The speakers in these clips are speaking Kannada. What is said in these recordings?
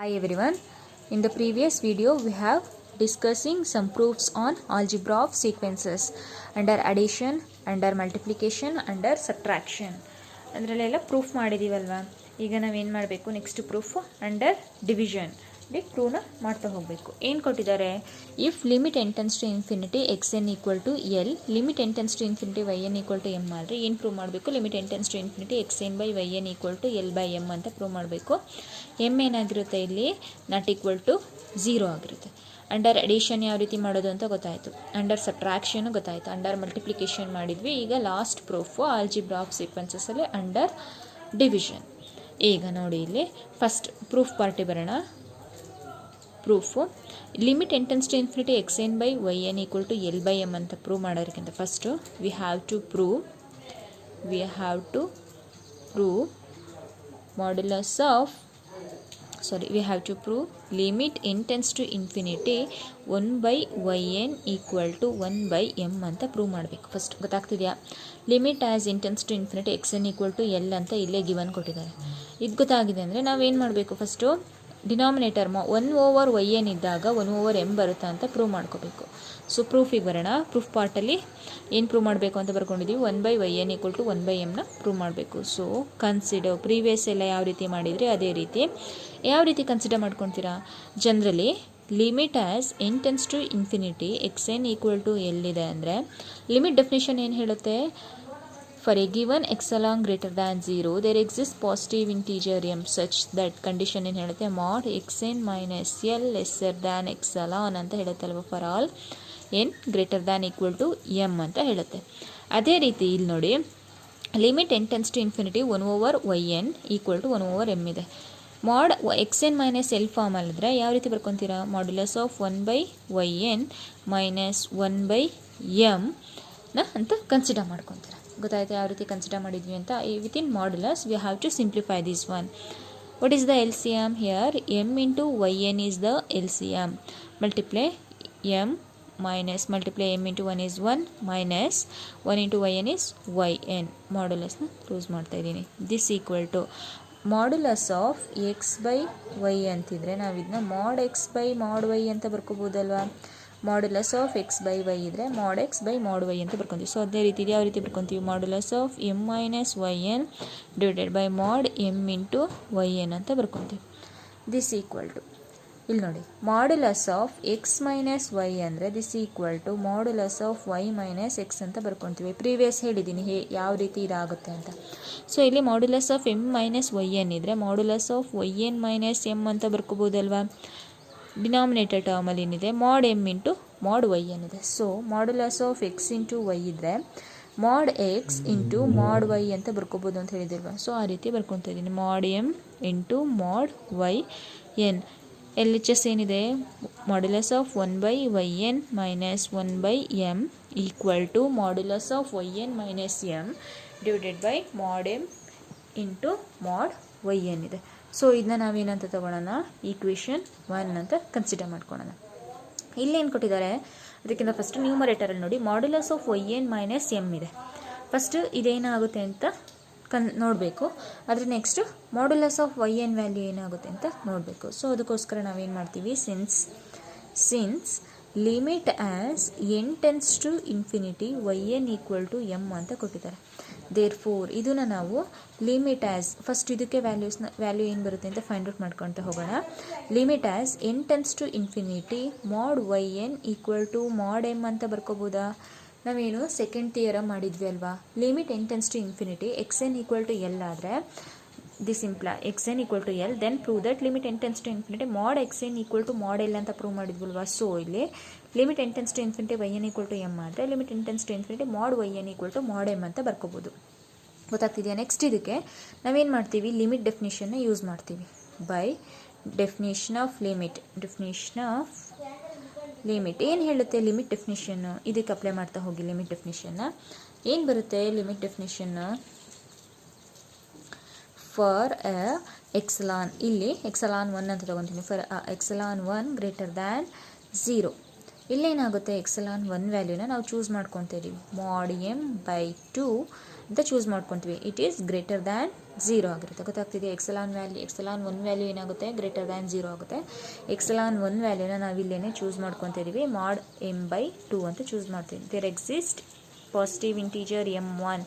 Hi everyone. In the previous video we have discussing some proofs on algebra of sequences under addition, under multiplication, under subtraction. ಅದರಲ್ಲೆಲ್ಲ ಪ್ರೂಫ್ ಮಾಡಿದ್ದೀವಲ್ವಾ. ಈಗ ನಾವೇನು ಮಾಡಬೇಕು, ನೆಕ್ಸ್ಟ್ ಪ್ರೂಫ್ ಅಂಡರ್ ಡಿವಿಷನ್ ಪ್ರೂವ್ನ ಮಾಡ್ತಾ ಹೋಗಬೇಕು. ಏನು ಕೊಟ್ಟಿದ್ದಾರೆ, if limit n tends to infinity x n equal to L, limit n tends to infinity y n equal to m ಆದರೆ ಏನು ಪ್ರೂವ್ ಮಾಡಬೇಕು, limit n tends to infinity x n by y n equal to L by m ಅಂತ ಪ್ರೂವ್ ಮಾಡಬೇಕು. ಎಮ್ ಏನಾಗಿರುತ್ತೆ ಇಲ್ಲಿ, ನಾಟ್ ಈಕ್ವಲ್ ಟು 0 ಆಗಿರುತ್ತೆ. ಅಂಡರ್ ಅಡಿಷನ್ ಯಾವ ರೀತಿ ಮಾಡೋದು ಅಂತ ಗೊತ್ತಾಯಿತು, ಅಂಡರ್ ಸಬ್ಟ್ರಾಕ್ಷನ್ ಗೊತ್ತಾಯಿತು, ಅಂಡರ್ ಮಲ್ಟಿಪ್ಲಿಕೇಶನ್ ಮಾಡಿದ್ವಿ. ಈಗ ಲಾಸ್ಟ್ ಪ್ರೂಫು ಆಲ್ಜಿಬ್ರಾ ಆಫ್ ಸೀಕ್ವೆನ್ಸಸ್ಸಲ್ಲಿ ಅಂಡರ್ ಡಿವಿಷನ್. ಈಗ ನೋಡಿ ಇಲ್ಲಿ ಫಸ್ಟ್ ಪ್ರೂಫ್ ಪಾರ್ಟಿ ಬರೋಣ. Proof limit n tends to infinity x n by y n equal to L by m ಅಂತ ಪ್ರೂವ್ ಮಾಡೋದಕ್ಕಿಂತ first we have to prove modulus of we have to prove limit n tends to infinity 1 by yn equal to 1 by m ಅಂತ ಪ್ರೂವ್ ಮಾಡಬೇಕು. ಫಸ್ಟ್ ಗೊತ್ತಾಗ್ತಿದೆಯಾ, limit as n tends to infinity x n equal to l ಅಂತ ಇಲ್ಲೇ ಗಿವನ್ ಕೊಟ್ಟಿದ್ದಾರೆ. ಇದು ಗೊತ್ತಾಗಿದೆ ಅಂದರೆ ನಾವೇನು ಮಾಡಬೇಕು, ಫಸ್ಟು ಡಿನಾಮಿನೇಟರ್ 1/yn ಇದ್ದಾಗ 1/m ಬರುತ್ತಾ ಅಂತ ಪ್ರೂವ್ ಮಾಡ್ಕೋಬೇಕು. ಸೊ ಪ್ರೂಫಿಗೆ ಬರೋಣ. ಪ್ರೂಫ್ ಪಾರ್ಟಲ್ಲಿ ಏನು ಪ್ರೂವ್ ಮಾಡಬೇಕು ಅಂತ ಬರ್ಕೊಂಡಿದ್ದೀವಿ, 1/yn ಈಕ್ವಲ್ ಟು 1/mನ ಪ್ರೂವ್ ಮಾಡಬೇಕು. ಸೊ ಕನ್ಸಿಡರ್ ಪ್ರೀವಿಯಸ್ ಎಲ್ಲ ಯಾವ ರೀತಿ ಮಾಡಿದರೆ ಅದೇ ರೀತಿ ಯಾವ ರೀತಿ ಕನ್ಸಿಡರ್ ಮಾಡ್ಕೊತೀರಾ. Generally limit as n tends to infinity x n equal to l ಇದೆ ಅಂದರೆ ಲಿಮಿಟ್ ಡೆಫಿನೇಷನ್ ಏನು ಹೇಳುತ್ತೆ, for a given epsilon greater than 0 there exist positive integer m such that condition ಏನು ಹೇಳುತ್ತೆ, mod x n minus l lesser than epsilon ಅಂತ ಹೇಳುತ್ತೆ ಅಲ್ವ, for all n greater than equal to m ಅಂತ ಹೇಳುತ್ತೆ. ಅದೇ ರೀತಿ ಇಲ್ಲಿ ನೋಡಿ, limit n tends to infinity 1/yn equal to 1/m ಇದೆ. Mod x n minus l ಫಾರ್ಮಲ್ಲಿದ್ದರೆ ಯಾವ ರೀತಿ ಬರ್ಕೊತೀರಾ, modulus of 1/yn minus 1/m ಅಂತ ಕನ್ಸಿಡರ್ ಮಾಡ್ಕೊತೀರಾ. ಗೊತ್ತಾಯ್ತು ಯಾವ ರೀತಿ ಕನ್ಸಿಡರ್ ಮಾಡಿದ್ವಿ ಅಂತ. Within modulus we have to simplify this one. What is the L C M here, m into y n is the L C M. Multiply m minus multiply m into 1 is 1 minus 1 into yn is yn. ಮಾಡ್ಯುಲಸ್ನ ಕ್ಲೋಸ್ ಮಾಡ್ತಾ ಇದ್ದೀನಿ. This equal to modulus of x by y ಅಂತಿದ್ರೆ ನಾವು ಇದನ್ನ mod x by mod y ಅಂತ ಬರ್ಕೋಬೋದಲ್ವಾ. Modulus of x by y ಇದ್ದರೆ mod x by mod y ಅಂತ ಬರ್ಕೊತೀವಿ. ಸೊ ಅದೇ ರೀತಿ ಯಾವ ರೀತಿ ಬರ್ಕೊತೀವಿ, modulus of m minus y n divided by mod m into y n ಅಂತ ಬರ್ಕೊತೀವಿ. ದಿಸ್ ಈಕ್ವಲ್ ಟು ಇಲ್ಲಿ ನೋಡಿ, modulus of x minus y ಅಂದರೆ this equal to modulus of y minus x ಅಂತ ಬರ್ಕೊತೀವಿ. ಪ್ರೀವಿಯಸ್ ಹೇಳಿದ್ದೀನಿ ಯಾವ ರೀತಿ ಇದಾಗುತ್ತೆ ಅಂತ. ಸೊ ಇಲ್ಲಿ modulus of m minus y n ಇದ್ದರೆ modulus of y n minus m ಅಂತ ಬರ್ಕೋಬೋದಲ್ವಾ. ಡಿನಾಮಿನೇಟರ್ ಟರ್ಮಲ್ಲಿ ಏನಿದೆ, mod m into mod y n ಇದೆ. So modulus of x into y ಇದ್ದರೆ mod X into mod y ಅಂತ ಬರ್ಕೋಬೋದು ಅಂತ ಹೇಳಿದಿಲ್ವ. ಸೊ ಆ ರೀತಿ ಬರ್ಕೊತಾ ಇದ್ದೀನಿ, mod m into mod y n. L H S ಏನಿದೆ, modulus of 1/yn minus 1/m equal to modulus of y n minus m divided by mod m into mod y n ಇದೆ. ಸೊ ಇದನ್ನ ನಾವೇನಂತ ತೊಗೊಳ್ಳೋಣ, ಈಕ್ವೇಷನ್ 1 ಅಂತ ಕನ್ಸಿಡರ್ ಮಾಡ್ಕೊಳ್ಳೋಣ. ಇಲ್ಲೇನು ಕೊಟ್ಟಿದ್ದಾರೆ, ಅದಕ್ಕಿಂತ ಫಸ್ಟ್ ನ್ಯೂಮರೇಟರಲ್ಲಿ ನೋಡಿ, modulus of y n minus m ಇದೆ. ಫಸ್ಟ್ ಇದೇನಾಗುತ್ತೆ ಅಂತ ನೋಡಬೇಕು. ಆದರೆ next modulus of y n value ಏನಾಗುತ್ತೆ ಅಂತ ನೋಡಬೇಕು. ಸೊ ಅದಕ್ಕೋಸ್ಕರ ನಾವೇನು ಮಾಡ್ತೀವಿ, since limit as n tends to infinity y n equal to m ಅಂತ ಕೊಟ್ಟಿದ್ದಾರೆ. ದೇರ್ ಫೋರ್ ಇದನ್ನು ನಾವು ಲಿಮಿಟ್ ಆ್ಯಸ್ ಫಸ್ಟ್ ಇದಕ್ಕೆ ವ್ಯಾಲ್ಯೂ ಏನು ಬರುತ್ತೆ ಅಂತ ಫೈಂಡ್ ಔಟ್ ಮಾಡ್ಕೊಳ್ತಾ ಹೋಗೋಣ. Limit as n tends to infinity mod y n equal to mod m ಅಂತ ಬರ್ಕೋಬೋದಾ. ನಾವೇನು ಸೆಕೆಂಡ್ ಥಿಯರಮ್ ಮಾಡಿದ್ವಿ ಅಲ್ವಾ, limit n tends to infinity x n equal to l ಆದರೆ this imply x n equal to l, then prove that limit n tends to infinity mod x n equal to mod l ಅಂತ ಪ್ರೂವ್ ಮಾಡಿದ್ವಲ್ವಾ. ಸೊ ಇಲ್ಲಿ limit n tends to infinity y n equal to m ಆದರೆ limit n tends to infinity mod y n equal to mod m ಅಂತ ಬರ್ಕೋಬೋದು. ಗೊತ್ತಾಗ್ತಿದೆಯಾ. ನೆಕ್ಸ್ಟ್ ಇದಕ್ಕೆ ನಾವೇನು ಮಾಡ್ತೀವಿ, ಲಿಮಿಟ್ ಡೆಫಿನೇಷನ್ನ ಯೂಸ್ ಮಾಡ್ತೀವಿ. ಬೈ ಡೆಫಿನೇಷನ್ ಆಫ್ ಲಿಮಿಟ್ ಏನು ಹೇಳುತ್ತೆ, ಲಿಮಿಟ್ ಡೆಫಿನೇಷನ್ನು ಇದಕ್ಕೆ ಅಪ್ಲೈ ಮಾಡ್ತಾ ಹೋಗಿ. ಲಿಮಿಟ್ ಡೆಫಿನೇಷನ್ನ ಏನು ಬರುತ್ತೆ, ಲಿಮಿಟ್ ಡೆಫಿನೇಷನ್ನು ಫಾರ್ ಎಕ್ಸಲಾನ್, ಇಲ್ಲಿ ಎಕ್ಸಲಾನ್ 1 ಅಂತ ತೊಗೊತೀನಿ. ಫಾರ್ ಎಕ್ಸಲಾನ್ 1 ಗ್ರೇಟರ್ ದ್ಯಾನ್ 0 ಇಲ್ಲೇನಾಗುತ್ತೆ, ಎಕ್ಸಲಾನ್ 1 ವ್ಯಾಲ್ಯೂನ ನಾವು ಚೂಸ್ ಮಾಡ್ಕೊತಾ ಇದ್ದೀವಿ. ಮಾಡ್ ಎಮ್ ಬೈ 2 ಅಂತ ಚೂಸ್ ಮಾಡ್ಕೊತೀವಿ. ಇಟ್ ಈಸ್ ಗ್ರೇಟರ್ ದ್ಯಾನ್ 0 ಆಗಿರುತ್ತೆ. ಗೊತ್ತಾಗ್ತಿದೆ? ಎಕ್ಸಲಾನ್ ಒನ್ ವ್ಯಾಲ್ಯೂ ಏನಾಗುತ್ತೆ? ಗ್ರೇಟರ್ ದ್ಯಾನ್ 0 ಆಗುತ್ತೆ. ಎಕ್ಸಲಾನ್ ಒನ್ ವ್ಯಾಲ್ಯೂನ ನಾವು ಇಲ್ಲೇನೆ ಚೂಸ್ ಮಾಡ್ಕೊತಿದ್ದೀವಿ. mod m/2 ಅಂತ ಚೂಸ್ ಮಾಡ್ತೀವಿ. There exist positive integer m1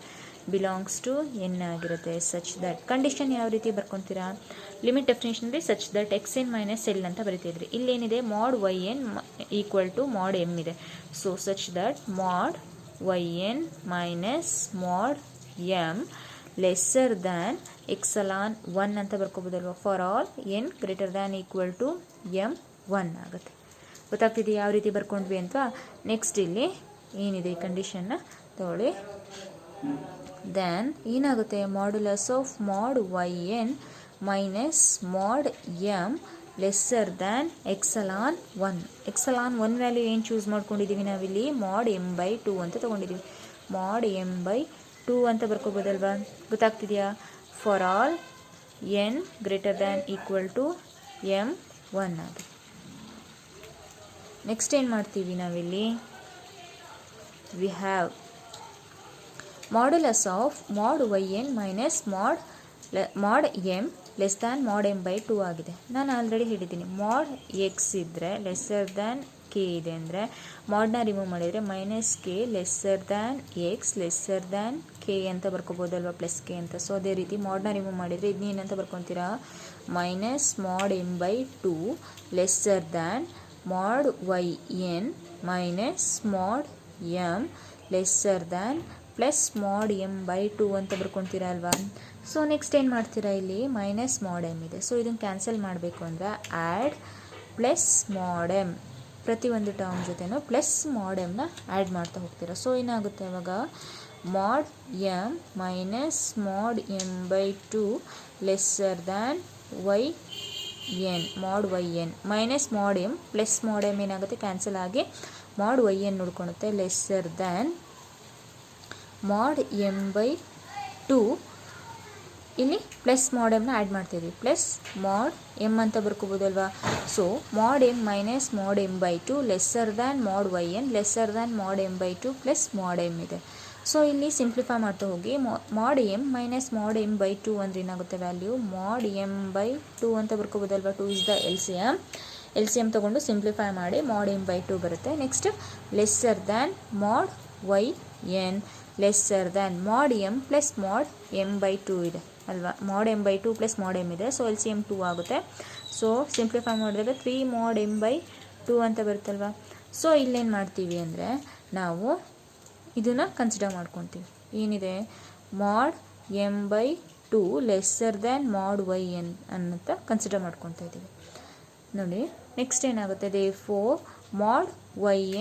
belongs to n ಆಗಿರುತ್ತೆ. ಸಚ್ ದಟ್ ಕಂಡೀಷನ್ ಯಾವ ರೀತಿ ಬರ್ಕೊತೀರಾ? ಲಿಮಿಟ್ ಡೆಫಿನೇಷನಲ್ಲಿ such that xn minus l ಅಂತ ಬರೀತಿದ್ರಿ. ಇಲ್ಲೇನಿದೆ mod yn equal to mod m ಇದೆ. ಸೊ ಸಚ್ ದಟ್ mod yn minus mod m lesser than epsilon 1 ಅಂತ ಬರ್ಕೋಬೋದಲ್ವ. For all n greater than equal to m1 ಆಗುತ್ತೆ. ಗೊತ್ತಾಗ್ತಿದೆ ಯಾವ ರೀತಿ ಬರ್ಕೊಂಡ್ವಿ ಅಂತ? ನೆಕ್ಸ್ಟ್ ಇಲ್ಲಿ ಏನಿದೆ ಈ ಕಂಡೀಷನ್ನ ತಗೊಳ್ಳಿ. ದೆನ್ ಏನಾಗುತ್ತೆ? Modulus of mod yn minus mod m lesser than epsilon 1. Epsilon 1 value ಏನು ಚೂಸ್ ಮಾಡ್ಕೊಂಡಿದ್ದೀವಿ ನಾವಿಲ್ಲಿ? mod m/2 ಅಂತ ತೊಗೊಂಡಿದ್ದೀವಿ. mod m/2 ಅಂತ ಬರ್ಕೋಬೋದಲ್ವಾ? ಗೊತ್ತಾಗ್ತಿದೆಯಾ? For all n greater than equal to m1 ಆಗುತ್ತೆ. ನೆಕ್ಸ್ಟ್ ಏನು ಮಾಡ್ತೀವಿ ನಾವಿಲ್ಲಿ? We have modulus of mod yn minus mod m less than mod m/2 ಆಗಿದೆ. ನಾನು ಆಲ್ರೆಡಿ ಹೇಳಿದ್ದೀನಿ, mod x ಇದ್ದರೆ ಲೆಸ್ಸರ್ ದ್ಯಾನ್ ಕೆ ಇದೆ ಅಂದರೆ ಮಾಡ್ನ ರಿಮೂವ್ ಮಾಡಿದರೆ minus k lesser than x lesser than k ಅಂತ ಬರ್ಕೋಬೋದಲ್ವ, ಪ್ಲಸ್ ಕೆ ಅಂತ. ಸೊ ಅದೇ ರೀತಿ ಮಾಡ್ನ ರಿಮೂವ್ ಮಾಡಿದರೆ ಇದನ್ನೇನಂತ ಬರ್ಕೊತೀರಾ? Minus mod m/2 lesser than mod yn minus mod m lesser than plus mod m/2 ಅಂತ ಬರ್ಕೊತೀರಾ ಅಲ್ವಾ? ಸೊ ನೆಕ್ಸ್ಟ್ ಏನು ಮಾಡ್ತೀರಾ? ಇಲ್ಲಿ ಮೈನಸ್ mod m ಇದೆ. ಸೊ ಇದನ್ನು ಕ್ಯಾನ್ಸಲ್ ಮಾಡಬೇಕು ಅಂದರೆ ಆ್ಯಡ್ ಪ್ಲಸ್ mod m, ಪ್ರತಿಯೊಂದು ಟರ್ಮ್ ಜೊತೆನೂ ಪ್ಲಸ್ mod mನ ಆ್ಯಡ್ ಮಾಡ್ತಾ ಹೋಗ್ತೀರಾ. ಸೊ ಏನಾಗುತ್ತೆ ಅವಾಗ? mod m minus mod m/2 lesser than mod yn minus mod m plus mod m ಏನಾಗುತ್ತೆ? ಕ್ಯಾನ್ಸಲ್ ಆಗಿ mod yn ನೋಡ್ಕೊಳುತ್ತೆ. ಲೆಸ್ಸರ್ ದ್ಯಾನ್ mod m/2 ಇಲ್ಲಿ ಪ್ಲಸ್ mod mನ ಆ್ಯಡ್ ಮಾಡ್ತಿದ್ವಿ. ಪ್ಲಸ್ mod m ಅಂತ ಬರ್ಕೋಬೋದಲ್ವಾ? So mod m minus mod m/2 lesser than mod yn lesser than mod m/2 plus mod m ಇದೆ. ಸೊ ಇಲ್ಲಿ ಸಿಂಪ್ಲಿಫೈ ಮಾಡ್ತಾ ಹೋಗಿ mod m minus mod m/2 ಅಂದರೆ ಏನಾಗುತ್ತೆ ವ್ಯಾಲ್ಯೂ? mod m/2 ಅಂತ ಬರ್ಕೋಬೋದಲ್ವಾ? 2 is the L C M ತೊಗೊಂಡು ಸಿಂಪ್ಲಿಫೈ ಮಾಡಿ mod m/2 ಬರುತ್ತೆ. Next lesser than mod yn lesser than mod m plus mod m/2 ಇದೆ ಅಲ್ವಾ? mod m/2 plus mod m ಇದೆ. ಸೊ ಎಲ್ ಸಿ ಎಮ್ 2 ಆಗುತ್ತೆ. ಸೊ ಸಿಂಪ್ಲಿಫೈ ಮಾಡಿದಾಗ 3 mod m/2 ಅಂತ ಬರುತ್ತಲ್ವ. ಸೊ ಇಲ್ಲೇನು ಮಾಡ್ತೀವಿ ಅಂದರೆ ನಾವು ಇದನ್ನು ಕನ್ಸಿಡರ್ ಮಾಡ್ಕೊತೀವಿ. ಏನಿದೆ? mod m/2 lesser than mod yn ಅಂತ ಕನ್ಸಿಡರ್ ಮಾಡ್ಕೊತಾ ಇದ್ದೀವಿ ನೋಡಿ. ನೆಕ್ಸ್ಟ್ ಏನಾಗುತ್ತೆ? therefore mod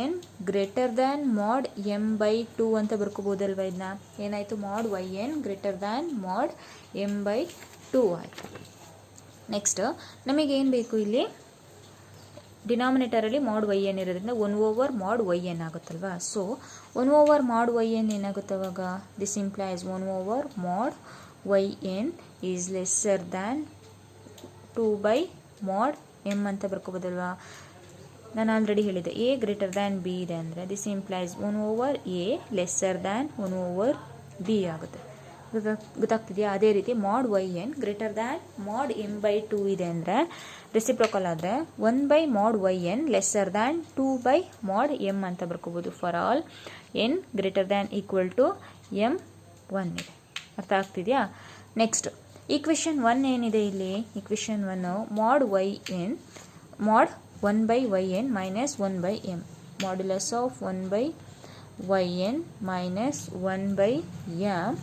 yn greater than mod m/2 ಅಂತ ಬರ್ಕೋಬೋದಲ್ವ? ಇದನ್ನ ಏನಾಯಿತು? mod yn greater than mod m/2 ಆಯಿತು. ನೆಕ್ಸ್ಟ್ ನಮಗೇನು ಬೇಕು ಇಲ್ಲಿ? ಡಿನಾಮಿನೇಟರಲ್ಲಿ mod yn ಇರೋದ್ರಿಂದ 1 mod yn ಆಗುತ್ತಲ್ವಾ? ಸೊ 1 mod yn ಏನಾಗುತ್ತೆ ಅವಾಗ? This implies 1 mod yn is lesser than 2 mod m ಅಂತ ಬರ್ಕೋಬೋದಲ್ವಾ? ನಾನು ಆಲ್ರೆಡಿ ಹೇಳಿದೆ ಎ ಗ್ರೇಟರ್ ದ್ಯಾನ್ ಬಿ ಇದೆ ಅಂದರೆ this implies 1 a lesser than 1 b ಆಗುತ್ತೆ. ಗೊತ್ತಾಗ್ತಿದೆಯಾ? ಅದೇ ರೀತಿ mod yn greater than mod m/2 ಇದೆ ಅಂದರೆ ರೆಸಿಪ್ರೋಕಲ್ ಆದರೆ 1 mod yn lesser than 2 mod m ಅಂತ ಬರ್ಕೋಬೋದು. For all n greater than equal to m1 ಇದೆ. ಅರ್ಥ ಆಗ್ತಿದೆಯಾ? ನೆಕ್ಸ್ಟ್ ಈಕ್ವೇಷನ್ 1 ಏನಿದೆ ಇಲ್ಲಿ? Equation 1 mod yn mod 1/yn minus 1/m modulus of 1/yn minus 1/m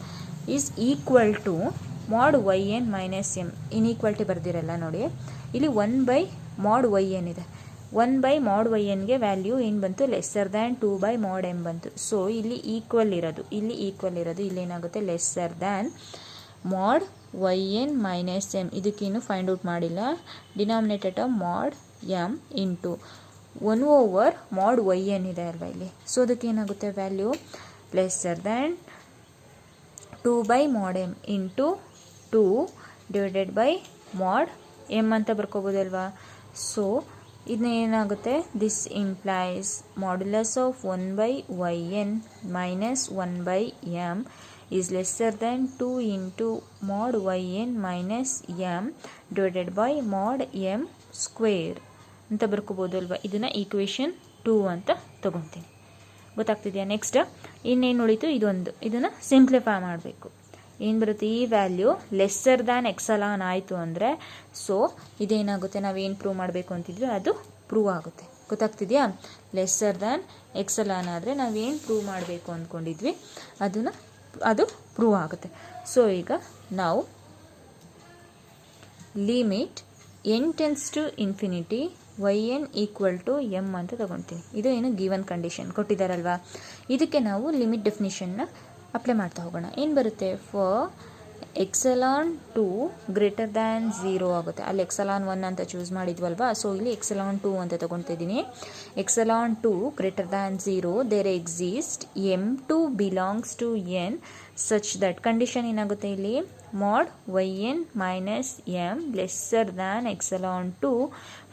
is equal to mod yn minus m. Inequality ಬರ್ದಿರಲ್ಲ ನೋಡಿ, ಇಲ್ಲಿ 1/mod yn ಇದೆ. 1/mod ynಗೆ ವ್ಯಾಲ್ಯೂ ಏನು ಬಂತು? ಲೆಸ್ಸರ್ ದ್ಯಾನ್ 2/mod m ಬಂತು. ಸೊ ಇಲ್ಲಿ ಈಕ್ವಲ್ ಇರೋದು ಇಲ್ಲೇನಾಗುತ್ತೆ? Lesser than mod yn minus m. ಇದಕ್ಕೇನು ಫೈಂಡ್ ಔಟ್ ಮಾಡಿಲ್ಲ. Denominator mod m into 1 mod yn ಇದೆ ಅಲ್ವಾ ಇಲ್ಲಿ. ಸೊ ಅದಕ್ಕೆ ಏನಾಗುತ್ತೆ value? Lesser than 2/mod m into 2 divided by mod m ಅಂತ ಬರ್ಕೋಬೋದಲ್ವಾ? ಸೊ ಇದನ್ನ ಏನಾಗುತ್ತೆ? This implies modulus of 1/yn minus 1/m is lesser than 2 into mod y n minus m divided by mod m square ಅಂತ ಬರ್ಕೋಬೋದು ಅಲ್ವಾ. ಇದನ್ನು ಈಕ್ವೇಷನ್ 2 ಅಂತ ತೊಗೊತೀನಿ. ಗೊತ್ತಾಗ್ತಿದೆಯಾ? ನೆಕ್ಸ್ಟ್ ಇನ್ನೇನು ಉಳಿತು, ಇದನ್ನು ಸಿಂಪ್ಲಿಫೈ ಮಾಡಬೇಕು. ಏನು ಬರುತ್ತೆ, ಈ ವ್ಯಾಲ್ಯೂ ಲೆಸ್ಸರ್ ದ್ಯಾನ್ ಎಕ್ಸಲಾನ್ ಆಯಿತು ಅಂದರೆ ಸೊ ಇದೇನಾಗುತ್ತೆ, ನಾವೇನು ಪ್ರೂವ್ ಮಾಡಬೇಕು ಅಂತಿದ್ವಿ ಅದು ಪ್ರೂವ್ ಆಗುತ್ತೆ. ಗೊತ್ತಾಗ್ತಿದೆಯಾ? ಲೆಸ್ಸರ್ ದ್ಯಾನ್ ಎಕ್ಸಲಾನ್ ಆದರೆ ನಾವೇನು ಪ್ರೂವ್ ಮಾಡಬೇಕು ಅಂದ್ಕೊಂಡಿದ್ವಿ ಅದು ಪ್ರೂವ್ ಆಗುತ್ತೆ. ಸೊ ಈಗ ನಾವು limit n tends to infinity y n equal to m ಅಂತ ತಗೊಳ್ತೀನಿ. ಇದು ಏನು ಗಿವನ್ ಕಂಡೀಷನ್ ಕೊಟ್ಟಿದ್ದಾರಲ್ವಾ. ಇದಕ್ಕೆ ನಾವು ಲಿಮಿಟ್ ಡೆಫಿನಿಷನ್ನ ಅಪ್ಲೈ ಮಾಡ್ತಾ ಹೋಗೋಣ. ಏನು ಬರುತ್ತೆ, ಫಾರ್ ಎಕ್ಸಲಾನ್ 2 ಗ್ರೇಟರ್ ದ್ಯಾನ್ 0 ಆಗುತ್ತೆ. ಅಲ್ಲಿ ಎಕ್ಸಲಾನ್ 1 ಅಂತ ಚೂಸ್ ಮಾಡಿದ್ವಲ್ವಾ, ಸೊ ಇಲ್ಲಿ ಎಕ್ಸಲಾನ್ 2 ಅಂತ ತಗೊಳ್ತಾ ಇದ್ದೀನಿ. Epsilon 2 greater than 0 there exist m2 belongs to n such that condition ಏನಾಗುತ್ತೆ ಇಲ್ಲಿ, mod y n minus m lesser than epsilon 2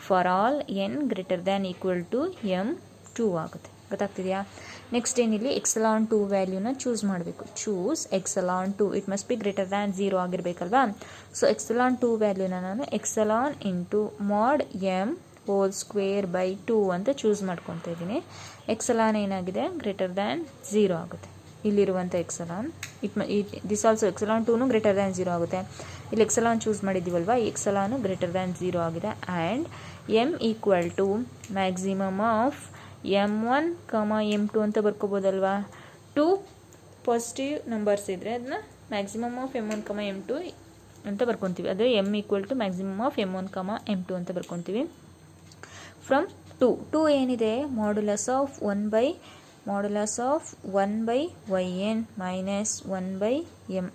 for all n greater than equal to m2 ಆಗುತ್ತೆ. ಗೊತ್ತಾಗ್ತಿದೆಯಾ? ನೆಕ್ಸ್ಟ್ ಏನಿಲ್ಲಿ ಎಕ್ಸಲಾನ್ 2 ವ್ಯಾಲ್ಯೂನ ಚೂಸ್ ಮಾಡಬೇಕು. Choose epsilon 2, it must be greater than 0 ಆಗಿರಬೇಕಲ್ವಾ. ಸೊ ಎಕ್ಸಲಾನ್ 2 ವ್ಯಾಲ್ಯೂನ ನಾನು epsilon into mod m whole square by 2 ಅಂತ ಚೂಸ್ ಮಾಡ್ಕೊತಾ ಇದ್ದೀನಿ. ಎಕ್ಸಲಾನ್ ಏನಾಗಿದೆ, ಗ್ರೇಟರ್ ದ್ಯಾನ್ 0 ಆಗುತ್ತೆ. ಇಲ್ಲಿರುವಂಥ ಎಕ್ಸಲಾನ್ ದಿಸ್ ಆಲ್ಸೋ ಎಕ್ಸಲಾನ್ 2 ಗ್ರೇಟರ್ ದ್ಯಾನ್ 0 ಆಗುತ್ತೆ. ಇಲ್ಲಿ ಎಕ್ಸಲಾನ್ ಚೂಸ್ ಮಾಡಿದ್ದೀವಲ್ವಾ, ಈ ಎಕ್ಸಲಾನು ಗ್ರೇಟರ್ ದ್ಯಾನ್ 0 ಆಗಿದೆ. And m equal to maximum of m1, m2 ಅಂತ ಬರ್ಕೋಬೋದಲ್ವಾ. 2 ಪಾಸಿಟಿವ್ ನಂಬರ್ಸ್ ಇದ್ದರೆ ಅದನ್ನ ಮ್ಯಾಕ್ಸಿಮಮ್ ಆಫ್ m1, m2 ಅಂತ ಬರ್ಕೊತೀವಿ. ಅದೇ m equal to maximum of m1, m2 ಅಂತ ಬರ್ಕೊತೀವಿ. ಫ್ರಮ್ 2 ಏನಿದೆ, modulus of 1 by y n minus 1 by m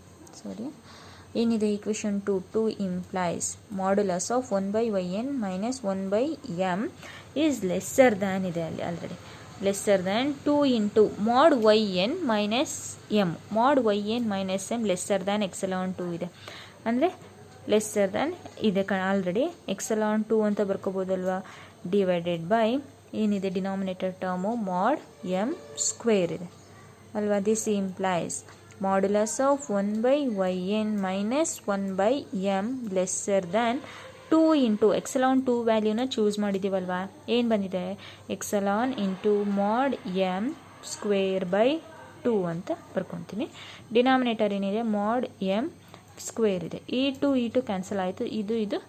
ಏನಿದೆ equation 2 implies modulus of 1 by y n minus 1 by m is lesser than ಇದೆ ಅಲ್ಲಿ already. Lesser than 2 into mod y n minus m. Mod y n minus m lesser than epsilon 2 ಇದೆ ಅಂದರೆ ಲೆಸ್ಸರ್ ದ್ಯಾನ್ ಇದೆ ಆಲ್ರೆಡಿ. ಎಕ್ಸಲಾನ್ 2 ಅಂತ ಬರ್ಕೋಬೋದಲ್ವಾ, ಡಿವೈಡೆಡ್ ಬೈ ಏನಿದೆ denominator term mod m square ಇದೆ ಅಲ್ವಾ. This implies modulus of 1 by y n minus 1 by m lesser than 2 into epsilon 2 ವ್ಯಾಲ್ಯೂನ ಚೂಸ್ ಮಾಡಿದ್ದೀವಲ್ವಾ, ಏನು ಬಂದಿದೆ, epsilon into mod m square by 2 ಅಂತ ಬರ್ಕೊತೀನಿ. ಡಿನಾಮಿನೇಟರ್ ಏನಿದೆ, ಮಾಡ್ ಎಮ್ ಸ್ಕ್ವೇರ್ ಇದೆ. ಈ ಟು ಕ್ಯಾನ್ಸಲ್ ಆಯಿತು, ಇದು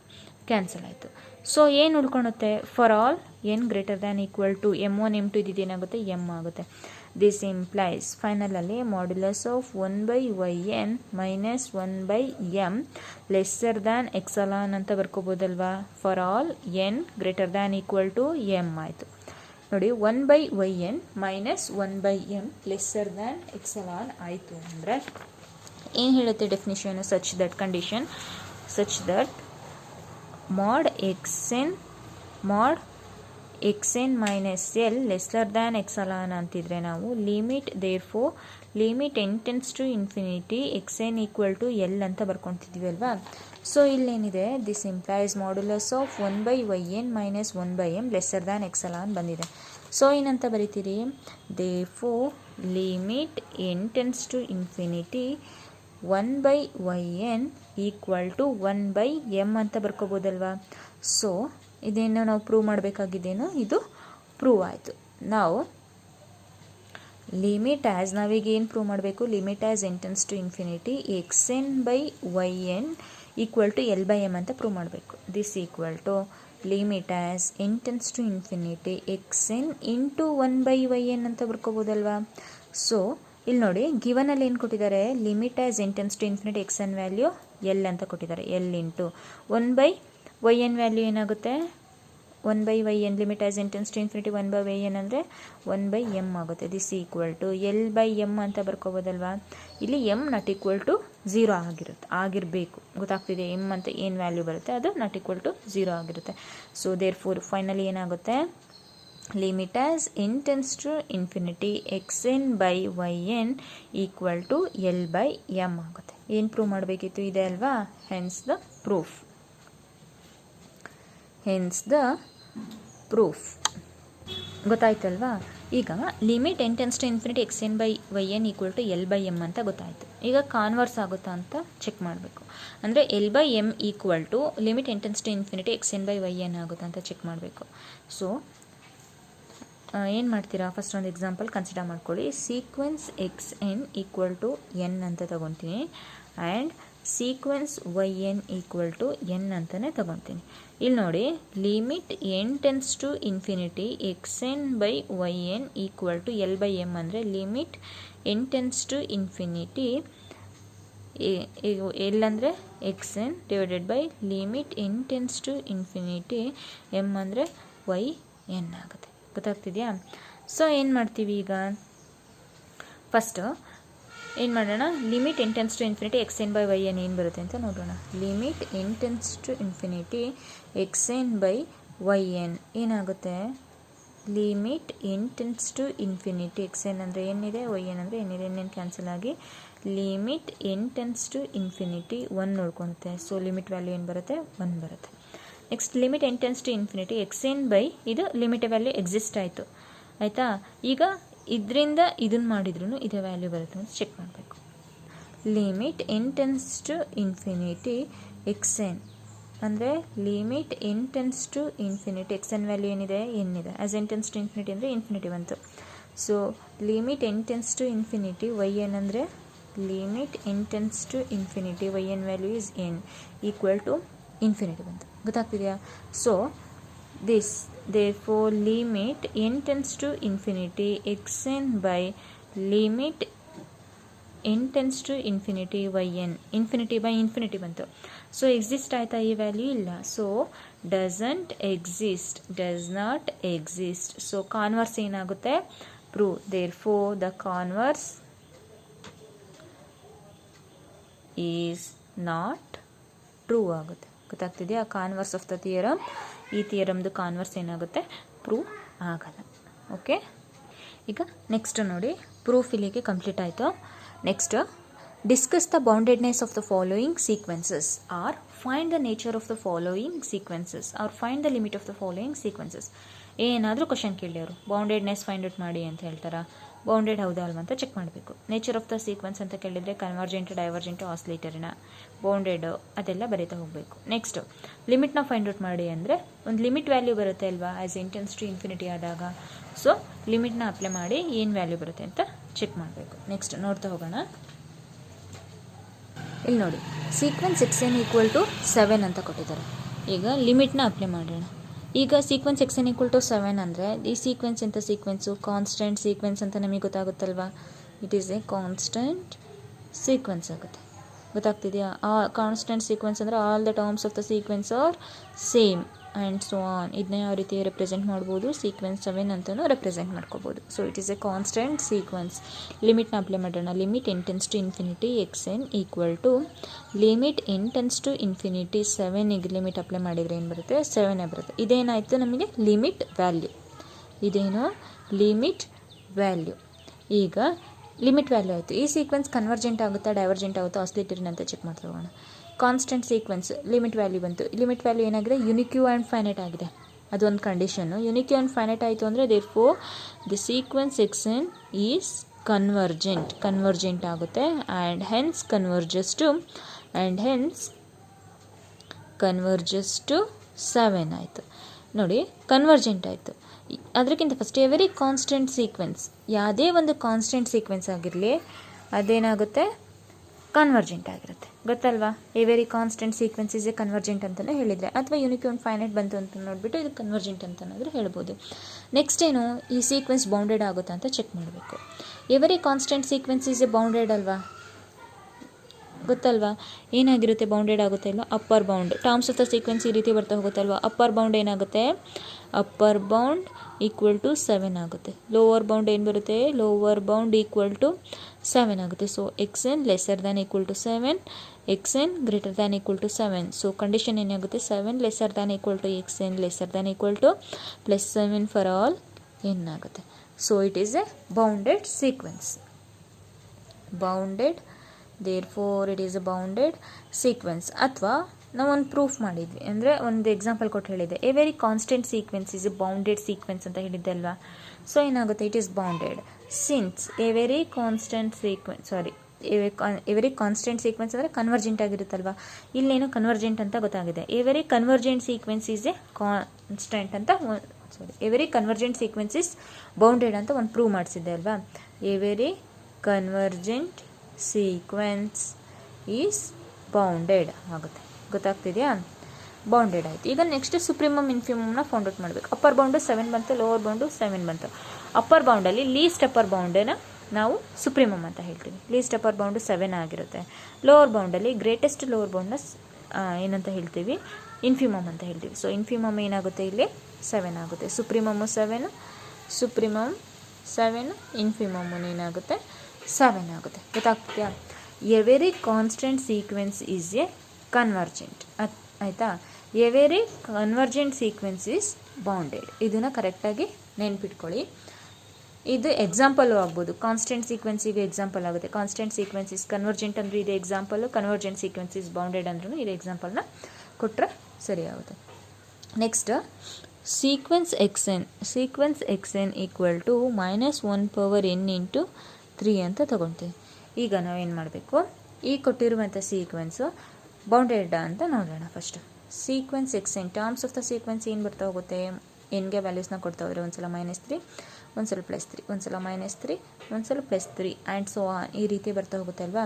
ಕ್ಯಾನ್ಸಲ್ ಆಯಿತು. ಸೊ ಏನು ಉಳ್ಕೊಳುತ್ತೆ, for all n greater than equal to m1, m2 ಇದೇನಾಗುತ್ತೆ, ಎಮ್ ಆಗುತ್ತೆ. ದಿಸ್ ಇಂಪ್ಲೈಸ್ ಫೈನಲಲ್ಲಿ modulus of 1 by y n minus 1 by m lesser than epsilon ಅಂತ ಬರ್ಕೋಬೋದಲ್ವಾ. For all n greater than equal to m ಆಯಿತು. ನೋಡಿ, 1 by y n minus 1 by m lesser than epsilon ಆಯಿತು ಅಂದರೆ ಏನು ಹೇಳುತ್ತೆ definition, such that condition such that mod x n minus l lesser than epsilon ಅಂತಿದ್ರೆ ನಾವು limit n tends to infinity x n equal to l ಅಂತ ಬರ್ಕೊತಿದ್ವಿ ಅಲ್ವಾ. ಸೊ ಇಲ್ಲೇನಿದೆ, this implies modulus of 1 by y n minus 1 by m lesser than epsilon ಬಂದಿದೆ. ಸೊ ಏನಂತ ಬರೀತೀರಿ, therefore limit n tends to infinity 1 by y n equal to 1 by m ಅಂತ ಬರ್ಕೋಬೋದಲ್ವಾ. ಸೊ ಇದೇನು ನಾವು ಪ್ರೂವ್ ಮಾಡಬೇಕಾಗಿದ್ದೇನು, ಇದು ಪ್ರೂವ್ ಆಯಿತು. ನಾವು ಲಿಮಿಟ್ ಆ್ಯಸ್ ನಾವೀಗ ಏನು ಪ್ರೂವ್ ಮಾಡಬೇಕು, limit as n tends to infinity x n by y n equal to L by m ಅಂತ ಪ್ರೂವ್ ಮಾಡಬೇಕು. This equal to limit as n tends to infinity x n into 1 by y n ಅಂತ ಬರ್ಕೋಬೋದಲ್ವಾ. ಸೊ ಇಲ್ಲಿ ನೋಡಿ, ಗಿವನಲ್ಲಿ ಏನು ಕೊಟ್ಟಿದ್ದಾರೆ, limit as n tends to infinity x n value L ಅಂತ ಕೊಟ್ಟಿದ್ದಾರೆ. L into 1 by y n value ಏನಾಗುತ್ತೆ, 1 by y N limit as n tends to infinity 1 by y n ಅಂದರೆ 1 ಬೈ ಎಮ್ ಆಗುತ್ತೆ. This equal to L by m ಅಂತ ಬರ್ಕೋಬೋದಲ್ವಾ. ಇಲ್ಲಿ ಎಮ್ ನಾಟ್ ಈಕ್ವಲ್ ಟು 0 ಆಗಿರಬೇಕು. ಗೊತ್ತಾಗ್ತಿದೆ, ಎಮ್ ಅಂತ ಏನು ವ್ಯಾಲ್ಯೂ ಬರುತ್ತೆ ಅದು ನಾಟ್ ಈಕ್ವಲ್ ಟು 0 ಆಗಿರುತ್ತೆ. ಸೊ ದೇರ್ಫೋರ್ ಫೈನಲಿ ಏನಾಗುತ್ತೆ, limit as n tends to infinity x n by y n equal to L by m ಆಗುತ್ತೆ. ಏನು ಪ್ರೂವ್ ಮಾಡಬೇಕಿತ್ತು, ಇದೆ ಅಲ್ವಾ. ಹೆನ್ಸ್ ದ ಪ್ರೂಫ್ ಗೊತ್ತಾಯ್ತಲ್ವಾ. ಈಗ limit n tends to infinity x n by y n equal to L by m ಅಂತ ಗೊತ್ತಾಯಿತು. ಈಗ ಕಾನ್ವರ್ಸ್ ಆಗುತ್ತಾ ಅಂತ ಚೆಕ್ ಮಾಡಬೇಕು. ಅಂದರೆ L/M equal to limit n tends to infinity xn/yn ಆಗುತ್ತಾ ಅಂತ ಚೆಕ್ ಮಾಡಬೇಕು. ಸೊ ಏನು ಮಾಡ್ತೀರಾ, ಫಸ್ಟ್ ಒಂದು ಎಕ್ಸಾಂಪಲ್ ಕನ್ಸಿಡರ್ ಮಾಡ್ಕೊಳ್ಳಿ. Sequence xn equal to n ಅಂತ ತಗೊತೀನಿ and sequence yn equal to n ಅಂತಲೇ ತಗೊತೀನಿ. ಇಲ್ಲಿ ನೋಡಿ, limit n tends to infinity xn/yn equal to L/M ಅಂದರೆ limit n tends to infinity L ಅಂದರೆ xn divided by limit n tends to infinity m ಅಂದರೆ yn ಆಗುತ್ತೆ. ಗೊತ್ತಾಗ್ತಿದೆಯಾ? ಸೊ ಏನು ಮಾಡ್ತೀವಿ ಈಗ, ಫಸ್ಟ್ ಏನು ಮಾಡೋಣ, limit n tends to infinity xn/yn ಏನು ಬರುತ್ತೆ ಅಂತ ನೋಡೋಣ. Limit n tends to infinity xn/yn ಏನಾಗುತ್ತೆ, limit n tends to infinity xn ಅಂದರೆ ಏನಿದೆ, yn ಅಂದರೆ ಏನಿದೆ, n ಕ್ಯಾನ್ಸಲ್ ಆಗಿ limit n tends to infinity 1 ನೋಡ್ಕೊಳುತ್ತೆ. ಸೊ ಲಿಮಿಟ್ ವ್ಯಾಲ್ಯೂ ಏನು ಬರುತ್ತೆ, 1 ಬರುತ್ತೆ. Next limit n tends to infinity xn/ ಇದು ಲಿಮಿಟ್ ವ್ಯಾಲ್ಯೂ ಎಕ್ಸಿಸ್ಟ್ ಆಯಿತು ಆಯಿತಾ. ಈಗ ಇದರಿಂದ ಇದನ್ನು ಮಾಡಿದ್ರೂ ಇದೇ ವ್ಯಾಲ್ಯೂ ಬರುತ್ತೆ ಅಂತ ಚೆಕ್ ಮಾಡಬೇಕು. Limit n tends to infinity xn ಅಂದರೆ limit n tends to infinity xn value ಏನಿದೆ, n ಇದೆ. As n tends to infinity ಅಂದರೆ ಇನ್ಫಿನಿಟಿ ಬಂತು. So limit n tends to infinity yn ಅಂದರೆ limit n tends to infinity yn value is n equal to infinity ಬಂತು. ಗೊತ್ತಾಗ್ತಿದೆಯಾ? So this therefore limit n tends to infinity xn/ limit n tends to infinity yn infinity by infinity ಬಂತು. ಸೊ ಎಕ್ಸಿಸ್ಟ್ ಆಯಿತಾ ಈ ವ್ಯಾಲ್ಯೂ? ಇಲ್ಲ. So doesn't exist, does not exist. So converse ಏನಾಗುತ್ತೆ, prove. therefore the converse is not true ಆಗುತ್ತೆ. ಗೊತ್ತಾಗ್ತಿದೆಯಾ? ಕಾನ್ವರ್ಸ್ ಆಫ್ ದ ಥಿಯರಮ್, ಈ ಥಿಯರಮ್ದು ಕಾನ್ವರ್ಸ್ ಏನಾಗುತ್ತೆ, ಪ್ರೂವ್ ಆಗಲ್ಲ. ಓಕೆ, ಈಗ ನೆಕ್ಸ್ಟ್ ನೋಡಿ, ಪ್ರೂಫ್ ಇಲ್ಲಿಗೆ ಕಂಪ್ಲೀಟ್ ಆಯಿತು. Next discuss the boundedness of the following sequences or find the nature of the following sequences or find the limit of the following sequences. ಏನಾದರೂ ಕ್ವಶನ್ ಕೇಳಿ ಅವರು ಬೌಂಡೆಡ್ನೆಸ್ ಫೈಂಡ್ ಔಟ್ ಮಾಡಿ ಅಂತ ಹೇಳ್ತಾರಾ, ಬೌಂಡೆಡ್ ಹೌದಾ ಅಲ್ವಾ ಅಂತ ಚೆಕ್ ಮಾಡಬೇಕು. ನೇಚರ್ ಆಫ್ ದ ಸೀಕ್ವೆನ್ಸ್ ಅಂತ ಕೇಳಿದರೆ ಕನ್ವರ್ಜೆಂಟ್, ಡೈವರ್ಜೆಂಟ್, ಆಸ್ಲೇಟರಿನ, ಬೌಂಡೆಡ್ ಅದೆಲ್ಲ ಬರೀತಾ ಹೋಗಬೇಕು. ನೆಕ್ಸ್ಟ್ ಲಿಮಿಟ್ನ ಫೈಂಡ್ ಔಟ್ ಮಾಡಿ ಅಂದರೆ ಒಂದು ಲಿಮಿಟ್ ವ್ಯಾಲ್ಯೂ ಬರುತ್ತೆ ಅಲ್ವಾ, as n tends to infinity ಆದಾಗ. ಸೊ ಲಿಮಿಟ್ನ ಅಪ್ಲೈ ಮಾಡಿ ಏನು ವ್ಯಾಲ್ಯೂ ಬರುತ್ತೆ ಅಂತ ಚೆಕ್ ಮಾಡಬೇಕು. ನೆಕ್ಸ್ಟ್ ನೋಡ್ತಾ ಹೋಗೋಣ. ಇಲ್ಲಿ ನೋಡಿ, ಸೀಕ್ವೆನ್ಸ್ xn ಈಕ್ವಲ್ ಟು 7 ಅಂತ ಕೊಟ್ಟಿದ್ದಾರೆ. ಈಗ ಲಿಮಿಟ್ನ ಅಪ್ಲೈ ಮಾಡೋಣ. ಈಗ ಸೀಕ್ವೆನ್ಸ್ xn ಈಕ್ವಲ್ ಟು 7 ಅಂದರೆ ಈ ಸೀಕ್ವೆನ್ಸ್ ಎಂಥ ಸೀಕ್ವೆನ್ಸು, ಕಾನ್ಸ್ಟೆಂಟ್ ಸೀಕ್ವೆನ್ಸ್ ಅಂತ ನಮಗೆ ಗೊತ್ತಾಗುತ್ತಲ್ವಾ. It is a constant sequence ಆಗುತ್ತೆ. ಗೊತ್ತಾಗ್ತಿದೆಯಾ? ಆ ಕಾನ್ಸ್ಟೆಂಟ್ ಸೀಕ್ವೆನ್ಸ್ ಅಂದರೆ all the terms of the sequence are same and so on. ಇದನ್ನ ಯಾವ ರೀತಿ ರೆಪ್ರೆಸೆಂಟ್ ಮಾಡ್ಬೋದು, ಸೀಕ್ವೆನ್ಸ್ 7 ಅಂತಲೂ ರೆಪ್ರೆಸೆಂಟ್ ಮಾಡ್ಕೋಬೋದು. So it is a constant sequence. ಲಿಮಿಟ್ನ ಅಪ್ಲೈ ಮಾಡೋಣ. Limit n tends to infinity xn equal to limit n tends to infinity 7ಗೆ ಲಿಮಿಟ್ ಅಪ್ಲೈ ಮಾಡಿದರೆ ಏನು ಬರುತ್ತೆ, 7 ಬರುತ್ತೆ. ಇದೇನಾಯಿತು ನಮಗೆ ಲಿಮಿಟ್ ವ್ಯಾಲ್ಯೂ. ಇದೇನು ಲಿಮಿಟ್ ವ್ಯಾಲ್ಯೂ. ಈಗ ಲಿಮಿಟ್ ವ್ಯಾಲ್ಯೂ ಆಯಿತು. ಈ ಸೀಕ್ವೆನ್ಸ್ ಕನ್ವರ್ಜೆಂಟ್ ಆಗುತ್ತಾ, ಡೈವರ್ಜೆಂಟ್ ಆಗುತ್ತಾ, ಆಸ್ಲೇಟರಿನ ಅಂತ ಚೆಕ್ ಮಾಡ್ತಾ ಹೋಗೋಣ. ಕಾನ್ಸ್ಟೆಂಟ್ ಸೀಕ್ವೆನ್ಸ್ ಲಿಮಿಟ್ ವ್ಯಾಲ್ಯೂ ಬಂತು. ಲಿಮಿಟ್ ವ್ಯಾಲ್ಯೂ ಏನಾಗಿದೆ, ಯುನಿಕ್ಯೂ ಆ್ಯಂಡ್ ಫೈನೈಟ್ ಆಗಿದೆ. ಅದೊಂದು ಕಂಡೀಷನ್ನು. ಯುನಿಕ್ಯೂ ಆ್ಯಂಡ್ ಫೈನೈಟ್ ಆಯಿತು ಅಂದರೆ therefore the sequence xn is convergent ಆಗುತ್ತೆ ಆ್ಯಂಡ್ ಹೆನ್ಸ್ ಕನ್ವರ್ಜಸ್ ಟು 7 ಆಯಿತು. ನೋಡಿ, ಕನ್ವರ್ಜೆಂಟ್ ಆಯಿತು. ಅದಕ್ಕಿಂತ ಫಸ್ಟ್ ಎವರಿ ಕಾನ್ಸ್ಟೆಂಟ್ ಸೀಕ್ವೆನ್ಸ್, ಯಾವುದೇ ಒಂದು ಕಾನ್ಸ್ಟೆಂಟ್ ಸೀಕ್ವೆನ್ಸ್ ಆಗಿರಲಿ ಅದೇನಾಗುತ್ತೆ, ಕನ್ವರ್ಜೆಂಟ್ ಆಗಿರುತ್ತೆ. ಗೊತ್ತಲ್ವಾ? Every constant sequence is A convergent ಅಂತಲೇ ಹೇಳಿದರೆ, ಅಥವಾ ಯುನಿಕ್ ಆ್ಯಂಡ್ ಫೈನೈಟ್ ಬಂತು ಅಂತ ನೋಡಿಬಿಟ್ಟು ಇದು ಕನ್ವರ್ಜೆಂಟ್ ಅಂತನಾದರೂ ಹೇಳ್ಬೋದು. ನೆಕ್ಸ್ಟ್ ಏನು, ಈ ಸೀಕ್ವೆನ್ಸ್ ಬೌಂಡೆಡ್ ಆಗುತ್ತಾ ಅಂತ ಚೆಕ್ ಮಾಡಬೇಕು. Every constant sequence is a bounded ಅಲ್ವಾ, ಗೊತ್ತಲ್ವಾ? ಏನಾಗಿರುತ್ತೆ, ಬೌಂಡೆಡ್ ಆಗುತ್ತೆ ಅಲ್ವಾ. Upper bound terms of the sequence ಈ ರೀತಿ ಬರ್ತಾ ಹೋಗುತ್ತಲ್ವಾ. ಅಪ್ಪರ್ ಬೌಂಡ್ ಏನಾಗುತ್ತೆ, ಅಪ್ಪರ್ ಬೌಂಡ್ ಈಕ್ವಲ್ ಟು 7 ಆಗುತ್ತೆ. ಲೋವರ್ ಬೌಂಡ್ ಏನು ಬರುತ್ತೆ, ಲೋವರ್ ಬೌಂಡ್ ಈಕ್ವಲ್ ಟು 7 ಆಗುತ್ತೆ. So xn lesser than equal to 7, xn greater than equal to 7. So condition ಏನಾಗುತ್ತೆ, 7 lesser than equal to xn lesser than equal to plus 7 for all n ಆಗುತ್ತೆ. So it is a bounded sequence. Bounded, therefore it is a bounded sequence. ಅಥವಾ ನಾವೊಂದು ಪ್ರೂಫ್ ಮಾಡಿದ್ವಿ, ಅಂದರೆ ಒಂದು ಎಕ್ಸಾಂಪಲ್ ಕೊಟ್ಟು ಹೇಳಿದ್ದೆ, every constant sequence is a bounded sequence ಅಂತ ಹೇಳಿದ್ದೆ ಅಲ್ವಾ. ಸೊ ಏನಾಗುತ್ತೆ, it is bounded since every constant sequence every constant sequence ಅಂದರೆ ಕನ್ವರ್ಜೆಂಟ್ ಆಗಿರುತ್ತಲ್ವ, ಇಲ್ಲೇನು ಕನ್ವರ್ಜೆಂಟ್ ಅಂತ ಗೊತ್ತಾಗಿದೆ. Every convergent sequence is a constant ಅಂತ every convergent sequence is bounded ಅಂತ ಒಂದು ಪ್ರೂವ್ ಮಾಡಿಸಿದ್ದೆ ಅಲ್ವಾ. Every convergent sequence is bounded ಆಗುತ್ತೆ. ಗೊತ್ತಾಗ್ತಿದೆಯಾ? ಬೌಂಡೆಡ್ ಆಯಿತು. ಈಗ ನೆಕ್ಸ್ಟ್ ಸುಪ್ರೀಮಮ್ ಇನ್ಫಿಮಮ್ನ ಫೌಂಡ್ ಔಟ್ ಮಾಡಬೇಕು. ಅಪ್ಪರ್ ಬೌಂಡು 7 ಬಂತು, ಲೋವರ್ ಬೌಂಡು 7 ಬಂತು. ಅಪ್ಪರ್ ಬೌಂಡಲ್ಲಿ ಲೀಸ್ಟ್ ಅಪ್ಪರ್ ಬೌಂಡನ್ನ ನಾವು ಸುಪ್ರೀಮಮ್ ಅಂತ ಹೇಳ್ತೀವಿ. ಲೀಸ್ಟ್ ಅಪ್ಪರ್ ಬೌಂಡು 7 ಆಗಿರುತ್ತೆ. ಲೋವರ್ ಬೌಂಡಲ್ಲಿ ಗ್ರೇಟೆಸ್ಟ್ ಲೋವರ್ ಬೌಂಡ್ನ ಏನಂತ ಹೇಳ್ತೀವಿ? ಇನ್ಫಿಮಮ್ ಅಂತ ಹೇಳ್ತೀವಿ. ಸೊ ಇನ್ಫಿಮಮ್ ಏನಾಗುತ್ತೆ ಇಲ್ಲಿ? 7 ಆಗುತ್ತೆ. ಸುಪ್ರೀಮಮ್ಮು 7, ಸುಪ್ರೀಮಮ್ 7, ಇನ್ಫಿಮಮ್ಮು ಏನಾಗುತ್ತೆ? 7 ಆಗುತ್ತೆ. ಗೊತ್ತಾಗ್ತಿದೆಯಾ? Every constant sequence is a convergent. ಆಯಿತಾ? Every convergent sequence is bounded. ಇದನ್ನು ಕರೆಕ್ಟಾಗಿ ನೆನ್ಪಿಟ್ಕೊಳ್ಳಿ. ಇದು ಎಕ್ಸಾಂಪಲ್ಲು ಆಗ್ಬೋದು. ಕಾನ್ಸ್ಟೆಂಟ್ ಸೀಕ್ವೆನ್ಸಿಗೆ ಎಕ್ಸಾಂಪಲ್ ಆಗುತ್ತೆ. ಕಾನ್ಸ್ಟೆಂಟ್ ಸೀಕ್ವೆನ್ಸ್ ಇಸ್ ಕನ್ವರ್ಜೆಂಟ್ ಅಂದರೆ ಇದು example, convergent sequence is bounded ಅಂದ್ರೂ ಇದು ಎಕ್ಸಾಂಪಲ್ನ ಕೊಟ್ಟರೆ ಸರಿ ಆಗುತ್ತೆ. Next sequence x n equal to -1/n into 3 ಅಂತ ತಗೊಳ್ತೀವಿ. ಈಗ ನಾವೇನು ಮಾಡಬೇಕು? ಈ ಕೊಟ್ಟಿರುವಂಥ ಸೀಕ್ವೆನ್ಸು ಬೌಂಡೆಡ್ ಅಂತ ನೋಡೋಣ. First sequence x N, terms of the sequence ಏನು ಬರ್ತಾ ಹೋಗುತ್ತೆ? ಎನ್ಗೆ ವ್ಯಾಲ್ಯೂಸ್ನ ಕೊಡ್ತಾ ಹೋದರೆ ಒಂದ್ಸಲ -3, ಒಂದ್ಸಲ +3, ಒಂದ್ಸಲ -3, ಒಂದ್ಸಲ +3 ಆ್ಯಂಡ್ ಸೊ ಆನ್, ಈ ರೀತಿ ಬರ್ತಾ ಹೋಗುತ್ತೆ ಅಲ್ವಾ.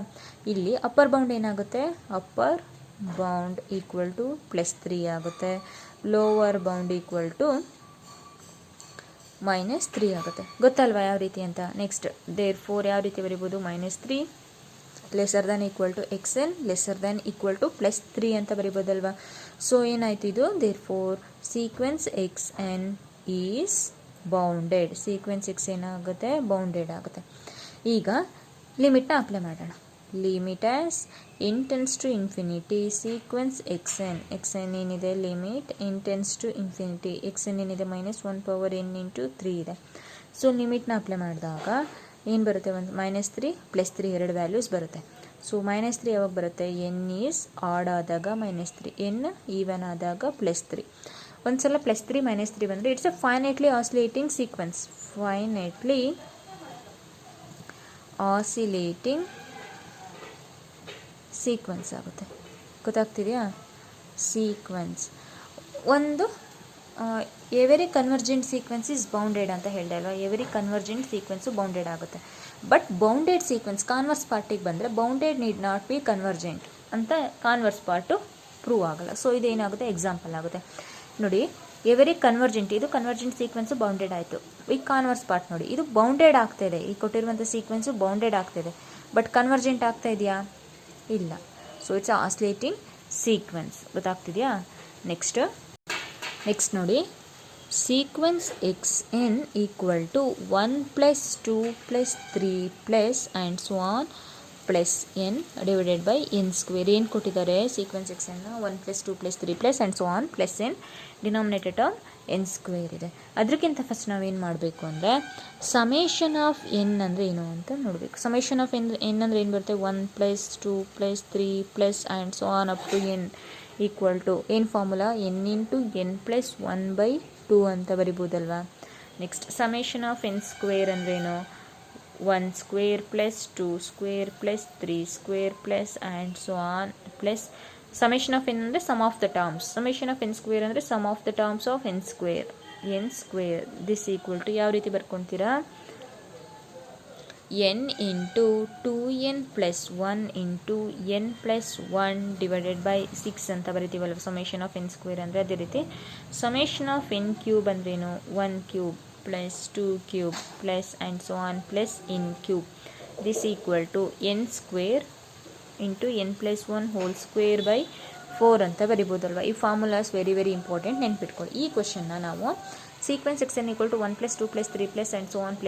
ಇಲ್ಲಿ ಅಪ್ಪರ್ ಬೌಂಡ್ ಏನಾಗುತ್ತೆ? ಅಪ್ಪರ್ ಬೌಂಡ್ ಈಕ್ವಲ್ ಟು +3 ಆಗುತ್ತೆ. ಲೋವರ್ ಬೌಂಡ್ ಈಕ್ವಲ್ ಟು -3 ಆಗುತ್ತೆ. ಗೊತ್ತಲ್ವಾ ಯಾವ ರೀತಿ ಅಂತ? ನೆಕ್ಸ್ಟ್ ದೇರ್ಫೋರ್ ಯಾವ ರೀತಿ ಬರಿಬೋದು? -3 lesser than equal to x n lesser than equal to +3 ಅಂತ ಬರಿಬೋದಲ್ವಾ. ಸೊ ಏನಾಯ್ತು ಇದು? Therefore sequence x n is bounded. Sequence x ಏನಾಗುತ್ತೆ? ಬೌಂಡೆಡ್ ಆಗುತ್ತೆ. ಈಗ ಲಿಮಿಟ್ನ ಅಪ್ಲೈ ಮಾಡೋಣ. Limit as n tends to infinity sequence x n ಏನಿದೆ? Limit n tends to infinity x n ಏನಿದೆ? -1/n ಇಂಟು 3 ಇದೆ. ಸೊ ಲಿಮಿಟ್ನ ಅಪ್ಲೈ ಮಾಡಿದಾಗ ಏನು ಬರುತ್ತೆ? ಒಂದು -3 +3 ಎರಡು ವ್ಯಾಲ್ಯೂಸ್ ಬರುತ್ತೆ. ಸೊ -3 ಯಾವಾಗ ಬರುತ್ತೆ? ಎನ್ ಈಸ್ ಆಡ್ ಆದಾಗ -3, ಎನ್ ಈವನ್ ಆದಾಗ +3. ಒಂದ್ಸಲ +3 -3 ಬಂದರೆ it's a finitely oscillating sequence. Finitely oscillating sequence ಆಗುತ್ತೆ. ಗೊತ್ತಾಗ್ತಿದೆಯಾ? ಸೀಕ್ವೆನ್ಸ್ ಒಂದು every convergent sequence is bounded ಅಂತ ಹೇಳಿದೆ ಅಲ್ವಾ. ಎವರಿ ಕನ್ವರ್ಜೆಂಟ್ ಸೀಕ್ವೆನ್ಸು ಬೌಂಡೆಡ್ ಆಗುತ್ತೆ. ಬಟ್ ಬೌಂಡೆಡ್ ಸೀಕ್ವೆನ್ಸ್ ಕಾನ್ವರ್ಸ್ ಪಾರ್ಟಿಗೆ ಬಂದರೆ bounded need not be convergent ಅಂತ ಕಾನ್ವರ್ಸ್ ಪಾರ್ಟು ಪ್ರೂವ್ ಆಗಲ್ಲ. ಸೊ ಇದೇನಾಗುತ್ತೆ? ಎಕ್ಸಾಂಪಲ್ ಆಗುತ್ತೆ. ನೋಡಿ, ಎವರಿ ಕನ್ವರ್ಜೆಂಟ್, ಇದು ಕನ್ವರ್ಜೆಂಟ್ ಸೀಕ್ವೆನ್ಸು ಬೌಂಡೆಡ್ ಆಯಿತು. ಈ ಕಾನ್ವರ್ಸ್ ಪಾರ್ಟ್ ನೋಡಿ, ಇದು ಬೌಂಡೆಡ್ ಆಗ್ತಾಯಿದೆ. ಈ ಕೊಟ್ಟಿರುವಂಥ ಸೀಕ್ವೆನ್ಸು ಬೌಂಡೆಡ್ ಆಗ್ತಾಯಿದೆ. ಬಟ್ ಕನ್ವರ್ಜೆಂಟ್ ಆಗ್ತಾ ಇದೆಯಾ? ಇಲ್ಲ. So it's oscillating sequence. ಗೊತ್ತಾಗ್ತಿದೆಯಾ? ನೆಕ್ಸ್ಟ್ ನೋಡಿ, sequence x n equal to 1 + 2 + 3 and so on +n divided by n². ಏನು ಕೊಟ್ಟಿದ್ದಾರೆ? ಸೀಕ್ವೆನ್ಸ್ ಎಕ್ಸ್ ಎನ್ನ 1 + 2 + 3 and so on +n, denominator term n² ಇದೆ. ಅದಕ್ಕಿಂತ ಫಸ್ಟ್ ನಾವೇನು ಮಾಡಬೇಕು ಅಂದರೆ ಸಮೇಷನ್ ಆಫ್ ಎನ್ ಅಂದರೆ ಏನು ಅಂತ ನೋಡಬೇಕು. ಸಮೇಷನ್ ಆಫ್ ಎನ್ ಅಂದರೆ ಏನು ಬರುತ್ತೆ? 1 + 2 + 3 and so on up to n equal to ಏನು ಫಾರ್ಮುಲಾ? n ಇಂಟು n + 1/2 ಅಂತ ಬರಿಬೋದಲ್ವಾ. ನೆಕ್ಸ್ಟ್ ಸಮೇಷನ್ ಆಫ್ n² ಅಂದ್ರೇನು? 1² + 2² + 3² and so on plus summation of n ಅಂದರೆ sum of the terms. Summation of n² ಅಂದರೆ sum of the terms of n². This equal to ಯಾವ ರೀತಿ ಬರ್ಕೊತೀರಾ? n into 2n + 1 into n + 1 divided by 6 ಅಂತ ಬರಿತೀವಲ್ವ. ಸಮೇಷನ್ ಆಫ್ n² ಅಂದರೆ ಅದೇ ರೀತಿ ಸಮೇಷನ್ ಆಫ್ n³ ಅಂದ್ರೇನು? 1³ + 2³ and so on n³. This equal to n² into n + 1 whole square by 4 ಅಂತ ಬರಿಬೋದಲ್ವ. ಈ ಫಾರ್ಮುಲಾಸ್ ವೆರಿ ವೆರಿ ಇಂಪಾರ್ಟೆಂಟ್, ನೆನ್ಪಿಟ್ಕೊಳ್ಳಿ. ಈ ಕ್ವಶನ್ನ ನಾವು sequence x n equal to 1 + 2 + 3 and so on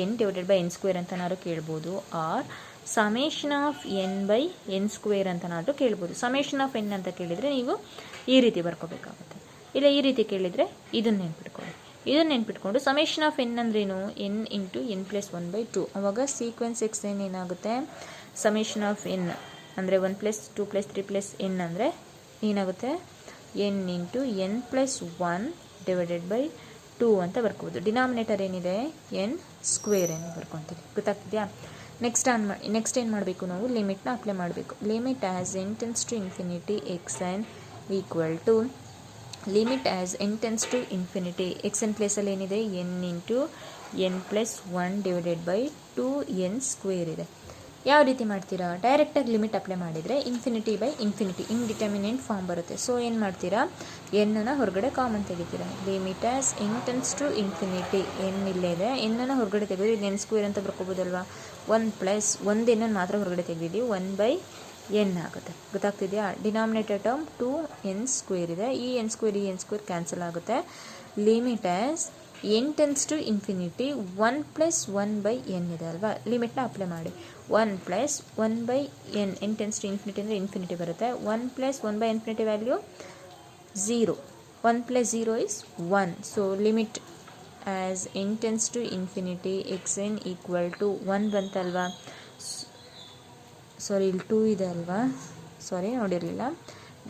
n divided by n² ಅಂತನಾದ್ರು ಕೇಳ್ಬೋದು. ಆರ್ ಸಮೇಷನ್ ಆಫ್ n/n² ಅಂತನಾದರೂ ಕೇಳ್ಬೋದು. ಸಮೇಷನ್ ಆಫ್ n ಅಂತ ಕೇಳಿದರೆ ನೀವು ಈ ರೀತಿ ಬರ್ಕೋಬೇಕಾಗುತ್ತೆ. ಇಲ್ಲ ಈ ರೀತಿ ಕೇಳಿದರೆ ಇದನ್ನು ನೆನ್ಪಿಟ್ಕೊಂಡು ಸಮೇಷನ್ ಆಫ್ n ಅಂದ್ರೇನು? n into n + 1/2. ಅವಾಗ ಸೀಕ್ವೆನ್ಸ್ ಎಕ್ಸ್ ಎನ್ ಏನಾಗುತ್ತೆ? ಸಮೇಷನ್ ಆಫ್ n ಅಂದರೆ 1 + 2 + 3 n ಅಂದರೆ ಏನಾಗುತ್ತೆ? n into n + 1 divided by 2 ಅಂತ ಬರ್ಕೋಬೋದು. ಡಿನಾಮಿನೇಟರ್ ಏನಿದೆ? n² ಬರ್ಕೊತೀವಿ. ಗೊತ್ತಾಗ್ತಿದೆಯಾ? ನೆಕ್ಸ್ಟ್ ಏನು ಮಾಡಬೇಕು ನಾವು ಲಿಮಿಟ್ನ ಅಪ್ಲೈ ಮಾಡಬೇಕು. Limit as n tends to infinity x n equal to limit as n tends to infinity x n ಪ್ಲೇಸಲ್ಲಿ ಏನಿದೆ n into n plus 1 divided by 2n square ಇದೆ. ಯಾವ ರೀತಿ ಮಾಡ್ತೀರಾ, ಡೈರೆಕ್ಟಾಗಿ ಲಿಮಿಟ್ ಅಪ್ಲೈ ಮಾಡಿದರೆ infinity by infinity indeterminate form ಬರುತ್ತೆ. ಸೊ ಏನು ಮಾಡ್ತೀರಾ, ಎನ್ನನ್ನು ಹೊರಗಡೆ ಕಾಮನ್ ತೆಗಿತೀರಾ. Limit as n tends to infinity n ಇಲ್ಲೇ ಇದೆ, ಎನ್ನನ್ನು ಹೊರಗಡೆ ತೆಗೆದ್ರೆ ಇದು n ಸ್ಕ್ವೇರ್ ಅಂತ ಬರ್ಕೋಬೋದಲ್ವಾ. 1 ಪ್ಲಸ್ ಒಂದು ಎನ್ನನ್ನು ಮಾತ್ರ ಹೊರಗಡೆ ತೆಗೆದಿದ್ದೀವಿ, 1/n ಆಗುತ್ತೆ. ಗೊತ್ತಾಗ್ತಿದೆಯಾ. ಡಿನಾಮಿನೇಟರ್ ಟರ್ಮ್ 2n ಸ್ಕ್ವೇರ್ ಇದೆ, ಈ n ಸ್ಕ್ವೇರ್ ಕ್ಯಾನ್ಸಲ್ ಆಗುತ್ತೆ. Limit as n tends to infinity 1 plus 1/n ಇದೆ ಅಲ್ವಾ, ಲಿಮಿಟ್ನ ಅಪ್ಲೈ ಮಾಡಿ. 1 plus 1/n n tends to infinity ಅಂದರೆ ಇನ್ಫಿನಿಟಿ ಬರುತ್ತೆ. 1 ಪ್ಲಸ್ 1/ಇನ್ಫಿನಿಟಿ ವ್ಯಾಲ್ಯೂ 0, 1 ಪ್ಲಸ್ 0 ಇಸ್ 1. ಸೊ limit as n tends to infinity x n equal to 1 ಬಂತಲ್ವಾ. ಸಾರಿ ಇಲ್ಲಿ 2 ಇದೆ ಅಲ್ವಾ, ಸಾರಿ ನೋಡಿರಲಿಲ್ಲ.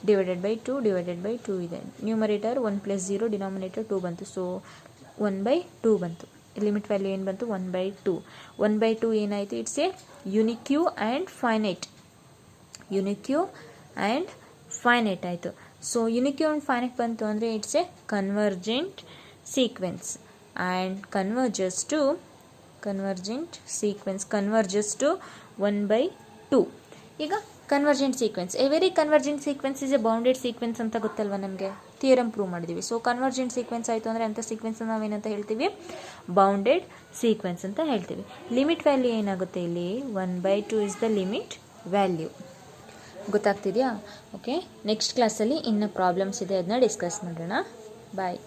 ಡಿವೈಡೆಡ್ ಬೈ 2 ಇದೆ. ನ್ಯೂಮರೇಟರ್ 1 ಪ್ಲಸ್ 0, ಡಿನಾಮಿನೇಟರ್ 2 ಬಂತು. ಸೊ 1/2 ಬಂತು. ಲಿಮಿಟ್ ವ್ಯಾಲ್ಯೂ ಏನು ಬಂತು, 1/2. 1/2 ಏನಾಯಿತು, it's a unique and finite. Unique and finite ಆಯಿತು. ಸೊ ಯುನಿಕ್ಯೂ ಆ್ಯಂಡ್ ಫೈನೈಟ್ ಬಂತು ಅಂದರೆ it's a convergent sequence and converges to 1/2. ಈಗ convergent sequence, every convergent sequence is a bounded sequence ಅಂತ ಗೊತ್ತಲ್ವ ನಮಗೆ, ಥಿಯರಮ್ ಪ್ರೂವ್ ಮಾಡಿದ್ದೀವಿ. ಸೊ ಕನ್ವರ್ಜೆಂಟ್ ಸೀಕ್ವೆನ್ಸ್ ಆಯಿತು ಅಂದರೆ ಅಂಥ ಸೀಕ್ವೆನ್ಸ್ ನಾವೇನಂತ ಹೇಳ್ತೀವಿ, ಬೌಂಡೆಡ್ ಸೀಕ್ವೆನ್ಸ್ ಅಂತ ಹೇಳ್ತೀವಿ. ಲಿಮಿಟ್ ವ್ಯಾಲ್ಯೂ ಏನಾಗುತ್ತೆ ಇಲ್ಲಿ, 1/2 ಇಸ್ ದ ಲಿಮಿಟ್ ವ್ಯಾಲ್ಯೂ. ಗೊತ್ತಾಗ್ತಿದೆಯಾ. ಓಕೆ, ನೆಕ್ಸ್ಟ್ ಕ್ಲಾಸಲ್ಲಿ ಇನ್ನು ಪ್ರಾಬ್ಲಮ್ಸ್ ಇದೆ, ಅದನ್ನ ಡಿಸ್ಕಸ್ ಮಾಡೋಣ. ಬಾಯ್.